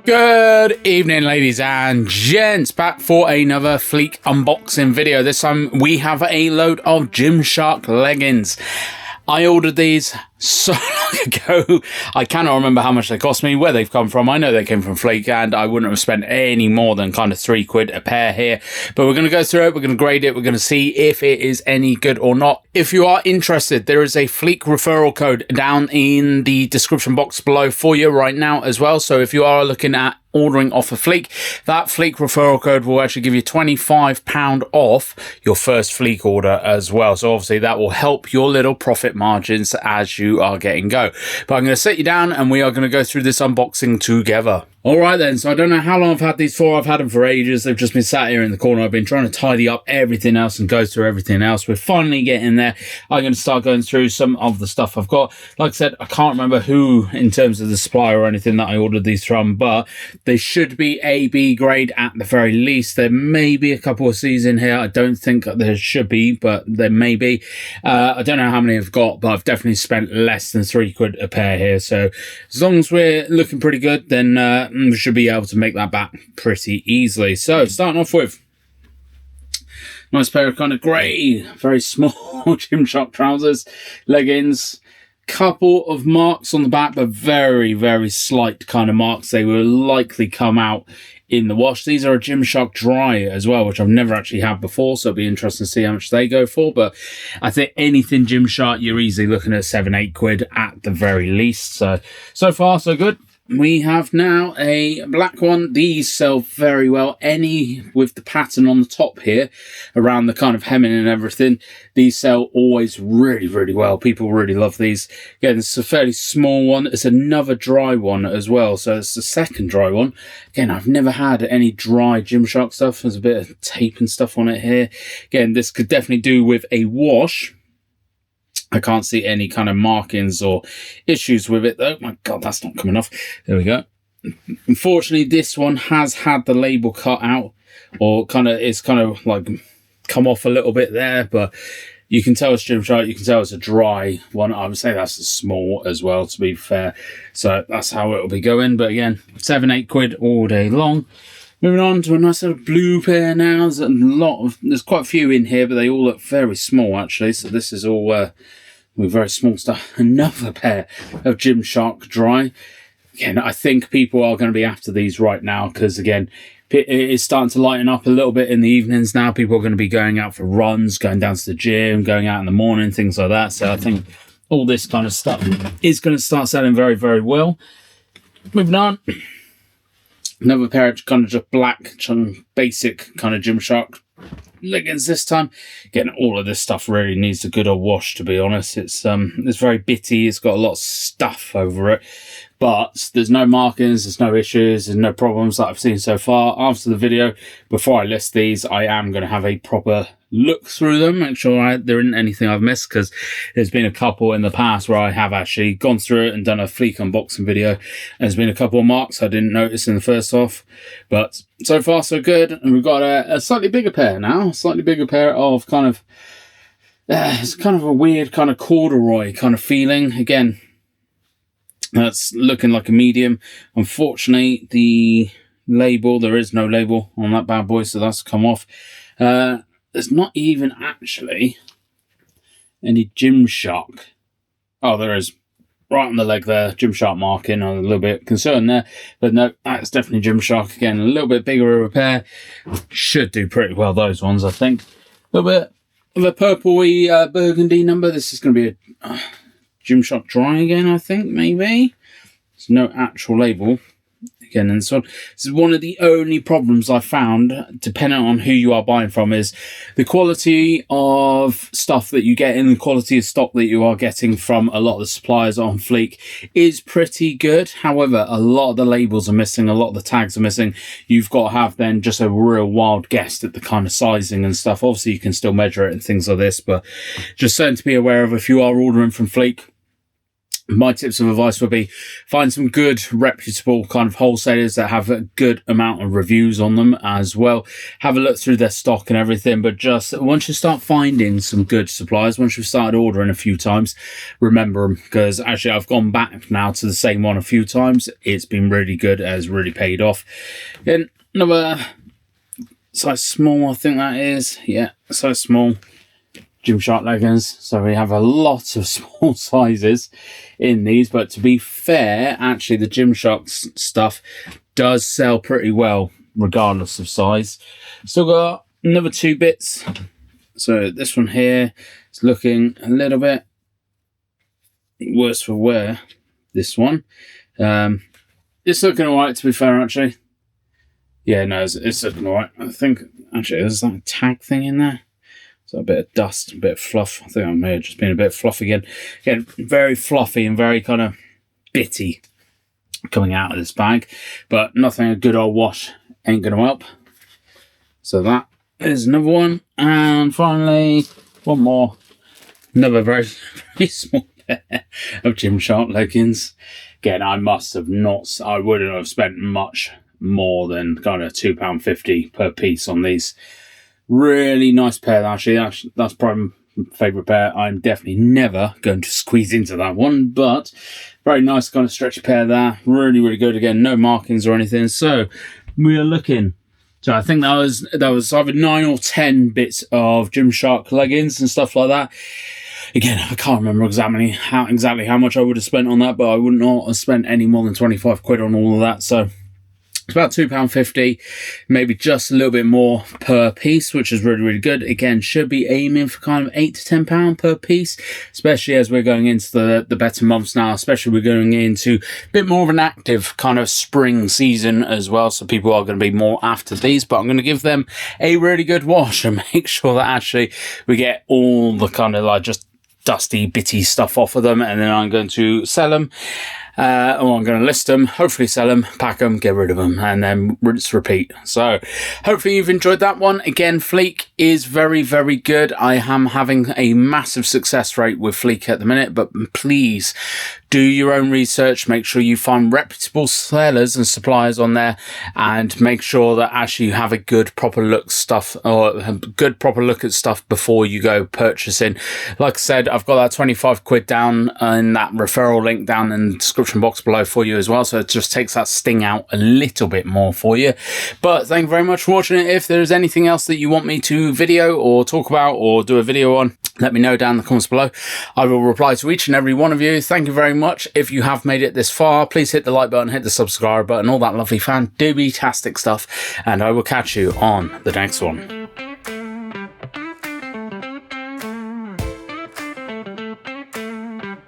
Good evening, ladies and gents, back for another Fleek unboxing video. This time we have a load of Gymshark leggings. I ordered these so long ago, I cannot remember how much they cost me, where they've come from. I know they came from Fleek, and I wouldn't have spent any more than kind of £3 a pair here. But we're going to go through it, we're going to grade it, we're going to see if it is any good or not. If you are interested, there is a Fleek referral code down in the description box below for you right now as well. So if you are looking at ordering off of Fleek, that Fleek referral code will actually give you £25 off your first Fleek order as well. So obviously that will help your little profit margins as you are getting go. But I'm going to sit you down and we are going to go through this unboxing together. All right then, so I don't know how long I've had these for. I've had them for ages. They've just been sat here in the corner. I've been trying to tidy up everything else and go through everything else. We're finally getting there. I'm going to start going through some of the stuff I've got. Like I said, I can't remember who in terms of the supplier or anything that I ordered these from, but they should be A, B grade at the very least. There may be a couple of C's in here. I don't think there should be, but there may be. I don't know how many I've got, but I've definitely spent less than £3 a pair here. So as long as we're looking pretty good, then we should be able to make that back pretty easily. So starting off with nice pair of kind of grey, very small Gymshark trousers, leggings, couple of marks on the back, but very, very slight kind of marks. They will likely come out in the wash. These are a Gymshark dry as well, which I've never actually had before, so it'll be interesting to see how much they go for. But I think anything Gymshark, you're easily looking at £7-8 at the very least. So far so good. We have now a black one. These sell very well. Any with the pattern on the top here around the kind of hemming and everything, these sell always really, really well. People really love these. Again, it's a fairly small one. It's another dry one as well. So it's the second dry one. Again, I've never had any dry Gymshark stuff. There's a bit of tape and stuff on it here. Again, this could definitely do with a wash. I can't see any kind of markings or issues with it though. My God, that's not coming off. There we go. Unfortunately, this one has had the label cut out, or it's kind of like come off a little bit there, but you can tell it's Gymshark. You can tell it's a dry one. I would say that's a small as well, to be fair. So that's how it'll be going. But again, £7-8 all day long. Moving on to a nice little blue pair now. There's quite a few in here, but they all look very small actually. So this is all with very small stuff. Another pair of Gymshark dry. Again, I think people are going to be after these right now because again, it is starting to lighten up a little bit in the evenings now. People are going to be going out for runs, going down to the gym, going out in the morning, things like that. So I think all this kind of stuff is going to start selling very, very well. Moving on. Another pair of kind of just black, basic kind of Gymshark leggings this time. Again, all of this stuff really needs a good old wash, to be honest. It's very bitty. It's got a lot of stuff over it. But there's no markings, there's no issues, there's no problems that I've seen so far. After the video, before I list these, I am going to have a proper look through them, make sure there isn't anything I've missed, because there's been a couple in the past where I have actually gone through it and done a Fleek unboxing video, and there's been a couple of marks I didn't notice in the first off. But so far so good, and we've got a slightly bigger pair now, slightly bigger pair of kind of, it's kind of a weird kind of corduroy kind of feeling. Again, that's looking like a medium. Unfortunately, the label, there is no label on that bad boy, so that's come off. There's not even actually any Gymshark. Oh, there is. Right on the leg there, Gymshark marking. I'm a little bit concerned there. But no, that's definitely Gymshark. Again, a little bit bigger of a pair. Should do pretty well, those ones, I think. A little bit of a purpley burgundy number. This is going to be a Gymshark dry again, I think, maybe. There's no actual label. Again, and so this is one of the only problems I found, depending on who you are buying from, is the quality of stuff that you get in, the quality of stock that you are getting from a lot of the suppliers on Fleek is pretty good. However, a lot of the labels are missing, a lot of the tags are missing. You've got to have then just a real wild guess at the kind of sizing and stuff. Obviously, you can still measure it and things like this, but just something to be aware of if you are ordering from Fleek. My tips of advice would be find some good reputable kind of wholesalers that have a good amount of reviews on them as well. Have a look through their stock and everything, but just once you start finding some good suppliers, once you've started ordering a few times, remember them, because actually I've gone back now to the same one a few times. It's been really good, it has really paid off. Then another size small, I think that is, yeah, size small. Gymshark leggings, so we have a lot of small sizes in these, but to be fair, actually the Gymshark stuff does sell pretty well regardless of size. Still got another 2 bits, so this one here is looking a little bit worse for wear. This one it's looking alright, to be fair, actually. Yeah, no, it's looking alright. I think actually there's that tag thing in there. So a bit of dust, a bit of fluff. I think I may have just been a bit fluff again. Again, very fluffy and very kind of bitty coming out of this bag. But nothing a good old wash ain't going to help. So that is another one. And finally, one more. Another very, very small pair of Gymshark leggings. Again, I wouldn't have spent much more than kind of £2.50 per piece on these. Really nice pair, actually. That's probably my favourite pair. I'm definitely never going to squeeze into that one, but very nice kind of stretchy pair there. Really, really good. Again, no markings or anything. So we are looking. So I think that was either 9 or 10 bits of Gymshark leggings and stuff like that. Again, I can't remember exactly how much I would have spent on that, but I would not have spent any more than 25 quid on all of that. So it's about £2.50, maybe just a little bit more per piece, which is really, really good. Again, should be aiming for kind of £8 to £10 per piece, especially as we're going into the better months now, especially we're going into a bit more of an active kind of spring season as well. So people are going to be more after these, but I'm going to give them a really good wash and make sure that actually we get all the kind of like just dusty, bitty stuff off of them. And then I'm going to sell them. Or I'm going to list them, hopefully sell them, pack them, get rid of them, and then rinse, repeat. So hopefully you've enjoyed that one. Again, Fleek is very, very good. I am having a massive success rate with Fleek at the minute, but please do your own research. Make sure you find reputable sellers and suppliers on there, and make sure that actually you have a good proper look at stuff before you go purchasing. Like I said, I've got that 25 quid down and that referral link down in the description box below for you as well, so it just takes that sting out a little bit more for you. But thank you very much for watching it. If there's anything else that you want me to video or talk about or do a video on, let me know down in the comments below. I will reply to each and every one of you. Thank you very much. If you have made it this far, please hit the like button, hit the subscribe button, all that lovely fan-tastic stuff, and I will catch you on the next one.